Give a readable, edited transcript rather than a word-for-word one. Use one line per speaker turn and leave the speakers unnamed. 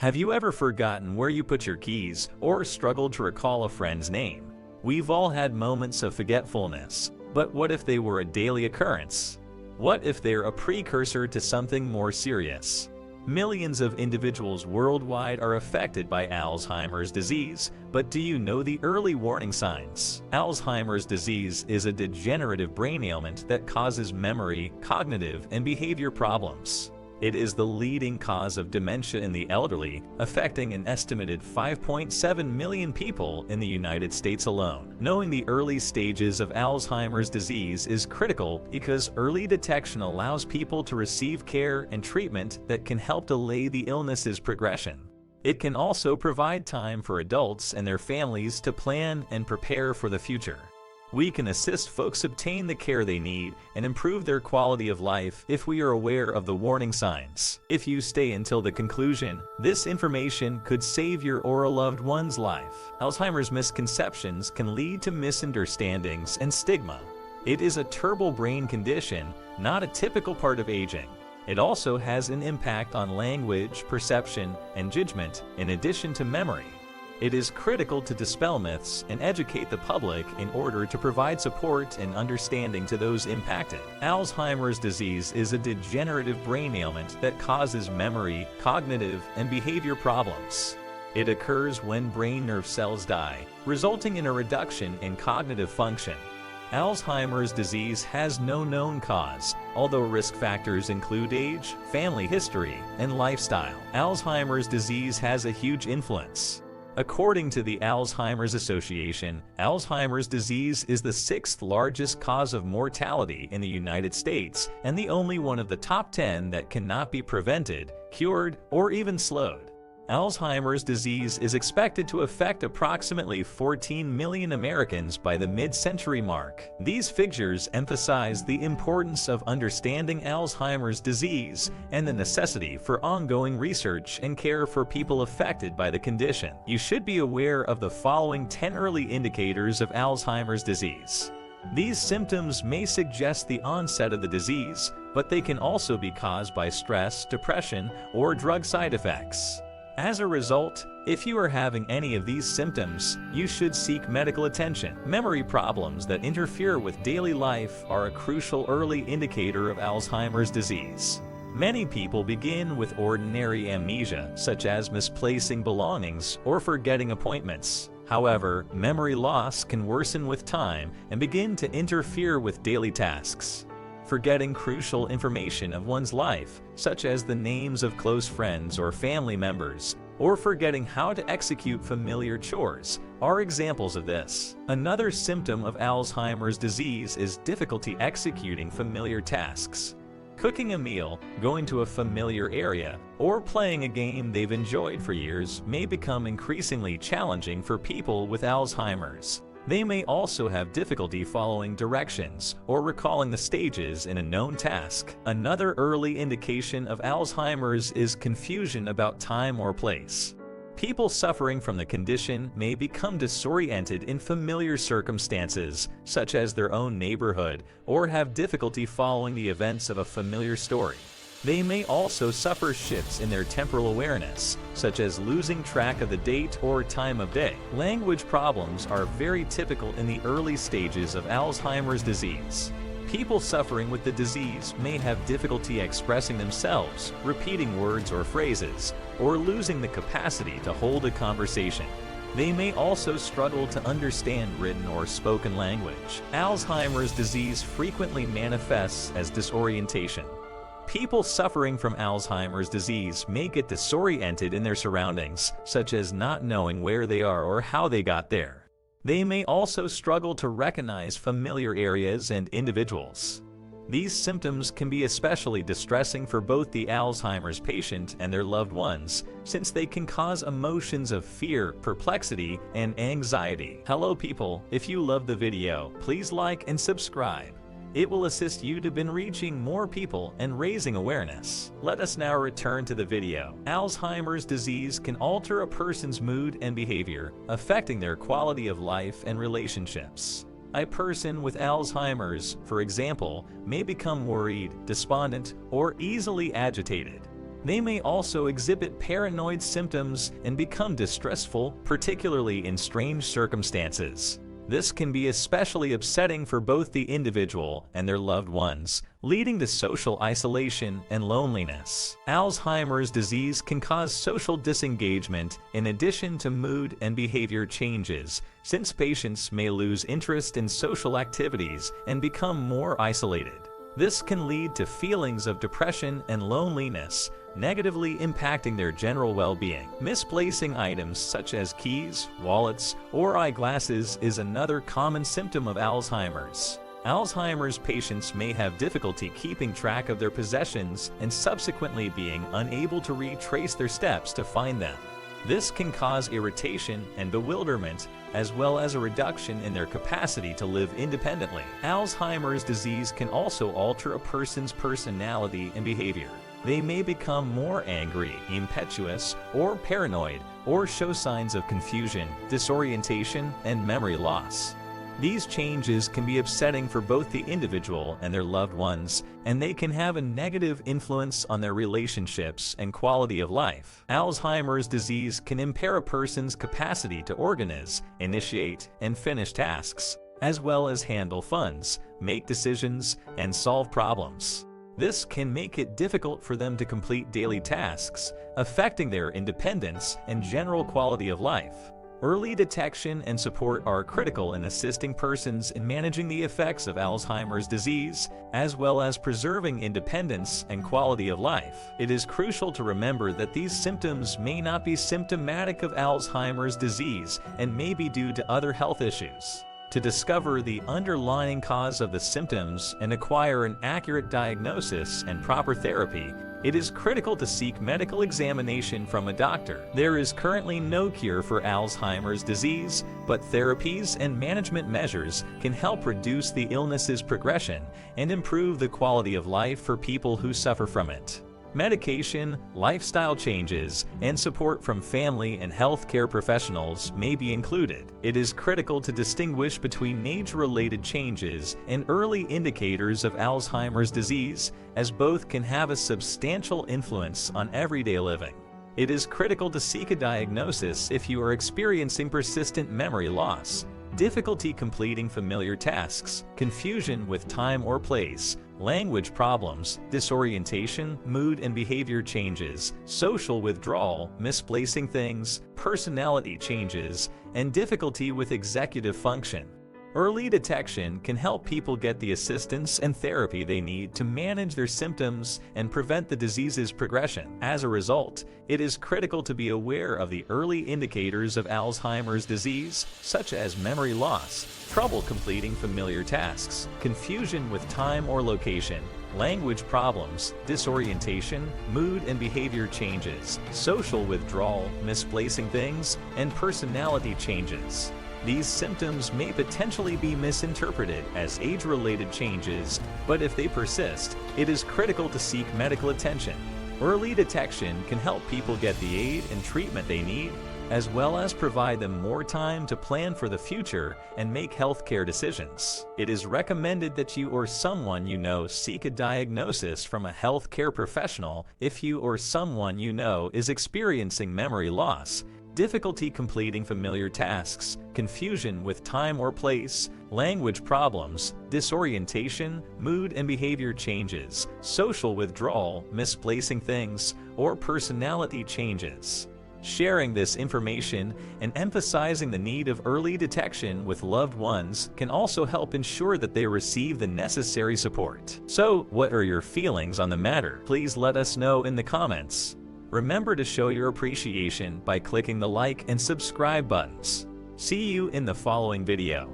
Have you ever forgotten where you put your keys or struggled to recall a friend's name? We've all had moments of forgetfulness, but what if they were a daily occurrence? What if they're a precursor to something more serious? Millions of individuals worldwide are affected by Alzheimer's disease, but do you know the early warning signs? Alzheimer's disease is a degenerative brain ailment that causes memory, cognitive, and behavior problems. It is the leading cause of dementia in the elderly, affecting an estimated 5.7 million people in the United States alone. Knowing the early stages of Alzheimer's disease is critical because early detection allows people to receive care and treatment that can help delay the illness's progression. It can also provide time for adults and their families to plan and prepare for the future. We can assist folks obtain the care they need and improve their quality of life if we are aware of the warning signs. If you stay until the conclusion, this information could save your or a loved one's life. Alzheimer's misconceptions can lead to misunderstandings and stigma. It is a terminal brain condition, not a typical part of aging. It also has an impact on language, perception, and judgment, in addition to memory. It is critical to dispel myths and educate the public in order to provide support and understanding to those impacted. Alzheimer's disease is a degenerative brain ailment that causes memory, cognitive, and behavior problems. It occurs when brain nerve cells die, resulting in a reduction in cognitive function. Alzheimer's disease has no known cause, although risk factors include age, family history, and lifestyle. Alzheimer's disease has a huge influence. According to the Alzheimer's Association, Alzheimer's disease is the sixth largest cause of mortality in the United States and the only one of the top 10 that cannot be prevented, cured, or even slowed. Alzheimer's disease is expected to affect approximately 14 million Americans by the mid-century mark. These figures emphasize the importance of understanding Alzheimer's disease and the necessity for ongoing research and care for people affected by the condition. You should be aware of the following 10 early indicators of Alzheimer's disease. These symptoms may suggest the onset of the disease, but they can also be caused by stress, depression, or drug side effects. As a result, if you are having any of these symptoms, you should seek medical attention. Memory problems that interfere with daily life are a crucial early indicator of Alzheimer's disease. Many people begin with ordinary amnesia, such as misplacing belongings or forgetting appointments. However, memory loss can worsen with time and begin to interfere with daily tasks. Forgetting crucial information of one's life, such as the names of close friends or family members, or forgetting how to execute familiar chores, are examples of this. Another symptom of Alzheimer's disease is difficulty executing familiar tasks. Cooking a meal, going to a familiar area, or playing a game they've enjoyed for years may become increasingly challenging for people with Alzheimer's. They may also have difficulty following directions or recalling the stages in a known task. Another early indication of Alzheimer's is confusion about time or place. People suffering from the condition may become disoriented in familiar circumstances, such as their own neighborhood, or have difficulty following the events of a familiar story. They may also suffer shifts in their temporal awareness, such as losing track of the date or time of day. Language problems are very typical in the early stages of Alzheimer's disease. People suffering with the disease may have difficulty expressing themselves, repeating words or phrases, or losing the capacity to hold a conversation. They may also struggle to understand written or spoken language. Alzheimer's disease frequently manifests as disorientation. People suffering from Alzheimer's disease may get disoriented in their surroundings, such as not knowing where they are or how they got there. They may also struggle to recognize familiar areas and individuals. These symptoms can be especially distressing for both the Alzheimer's patient and their loved ones, since they can cause emotions of fear, perplexity, and anxiety. Hello people, if you love the video, please like and subscribe. It will assist you to begin reaching more people and raising awareness. Let us now return to the video. Alzheimer's disease can alter a person's mood and behavior, affecting their quality of life and relationships. A person with Alzheimer's, for example, may become worried, despondent, or easily agitated. They may also exhibit paranoid symptoms and become distressful, particularly in strange circumstances. This can be especially upsetting for both the individual and their loved ones, leading to social isolation and loneliness. Alzheimer's disease can cause social disengagement in addition to mood and behavior changes, since patients may lose interest in social activities and become more isolated. This can lead to feelings of depression and loneliness, negatively impacting their general well-being. Misplacing items such as keys, wallets, or eyeglasses is another common symptom of Alzheimer's. Alzheimer's patients may have difficulty keeping track of their possessions and subsequently being unable to retrace their steps to find them. This can cause irritation and bewilderment, as well as a reduction in their capacity to live independently. Alzheimer's disease can also alter a person's personality and behavior. They may become more angry, impetuous, or paranoid, or show signs of confusion, disorientation, and memory loss. These changes can be upsetting for both the individual and their loved ones, and they can have a negative influence on their relationships and quality of life. Alzheimer's disease can impair a person's capacity to organize, initiate, and finish tasks, as well as handle funds, make decisions, and solve problems. This can make it difficult for them to complete daily tasks, affecting their independence and general quality of life. Early detection and support are critical in assisting persons in managing the effects of Alzheimer's disease, as well as preserving independence and quality of life. It is crucial to remember that these symptoms may not be symptomatic of Alzheimer's disease and may be due to other health issues. To discover the underlying cause of the symptoms and acquire an accurate diagnosis and proper therapy, it is critical to seek medical examination from a doctor. There is currently no cure for Alzheimer's disease, but therapies and management measures can help reduce the illness's progression and improve the quality of life for people who suffer from it. Medication, lifestyle changes, and support from family and healthcare professionals may be included. It is critical to distinguish between age-related changes and early indicators of Alzheimer's disease, as both can have a substantial influence on everyday living. It is critical to seek a diagnosis if you are experiencing persistent memory loss, difficulty completing familiar tasks, confusion with time or place, language problems, disorientation, mood and behavior changes, social withdrawal, misplacing things, personality changes, and difficulty with executive function. Early detection can help people get the assistance and therapy they need to manage their symptoms and prevent the disease's progression. As a result, it is critical to be aware of the early indicators of Alzheimer's disease, such as memory loss, trouble completing familiar tasks, confusion with time or location, language problems, disorientation, mood and behavior changes, social withdrawal, misplacing things, and personality changes. These symptoms may potentially be misinterpreted as age-related changes, but if they persist, it is critical to seek medical attention. Early detection can help people get the aid and treatment they need, as well as provide them more time to plan for the future and make healthcare decisions. It is recommended that you or someone you know seek a diagnosis from a healthcare professional if you or someone you know is experiencing memory loss, difficulty completing familiar tasks, confusion with time or place, language problems, disorientation, mood and behavior changes, social withdrawal, misplacing things, or personality changes. Sharing this information and emphasizing the need of early detection with loved ones can also help ensure that they receive the necessary support. So, what are your feelings on the matter? Please let us know in the comments. Remember to show your appreciation by clicking the like and subscribe buttons. See you in the following video.